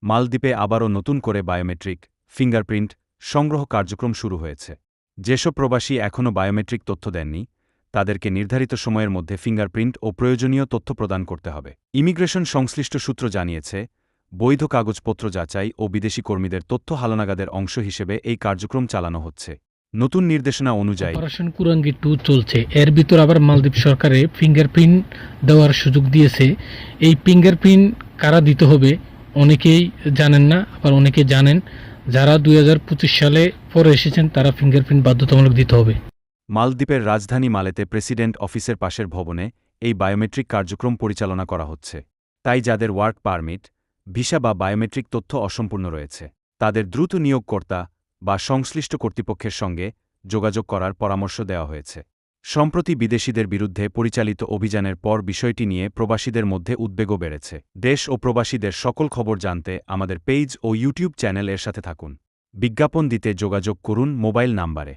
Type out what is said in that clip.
মালদ্বীপে আবারও নতুন করে বায়োমেট্রিক ফিঙ্গারপ্রিন্ট সংগ্রহ কার্যক্রম শুরু হয়েছে। যেসব প্রবাসী এখনও বায়োমেট্রিক তথ্য দেননি, তাদেরকে নির্ধারিত সময়ের মধ্যে ফিঙ্গারপ্রিন্ট ও প্রয়োজনীয় তথ্য প্রদান করতে হবে। ইমিগ্রেশন সংশ্লিষ্ট সূত্র জানিয়েছে, বৈধ কাগজপত্র যাচাই ও বিদেশি কর্মীদের তথ্য হালনাগাদের অংশ হিসেবে এই কার্যক্রম চালানো হচ্ছে। নতুন নির্দেশনা অনুযায়ী অপারেশন কুরাঙ্গি 2 চলছে। এর ভিতর আবার মালদ্বীপ সরকারে ফিঙ্গারপ্রিন্ট দেওয়ার সুযোগ দিয়েছে। এই ফিঙ্গারপ্রিন্ট কারা দিতে হবে অনেকেই জানেন না, আবার অনেকে জানেন। যারা 2025 সালে পরে এসেছেন তারা ফিঙ্গারপ্রিন্ট বাধ্যতামূলক দিতে হবে। মালদ্বীপের রাজধানী মালেতে প্রেসিডেন্ট অফিসের পাশের ভবনে এই বায়োমেট্রিক কার্যক্রম পরিচালনা করা হচ্ছে। তাই যাদের ওয়ার্ক পারমিট, ভিসা বা বায়োমেট্রিক তথ্য অসম্পূর্ণ রয়েছে, তাদের দ্রুত নিয়োগকর্তা বা সংশ্লিষ্ট কর্তৃপক্ষের সঙ্গে যোগাযোগ করার পরামর্শ দেওয়া হয়েছে। সম্প্রতি বিদেশিদের বিরুদ্ধে পরিচালিত অভিযানের পর বিষয়টি নিয়ে প্রবাসীদের মধ্যে উদ্বেগও বেড়েছে। দেশ ও প্রবাসীদের সকল খবর জানতে আমাদের পেজ ও ইউটিউব চ্যানেল এর সাথে থাকুন। বিজ্ঞাপন দিতে যোগাযোগ করুন মোবাইল নাম্বারে।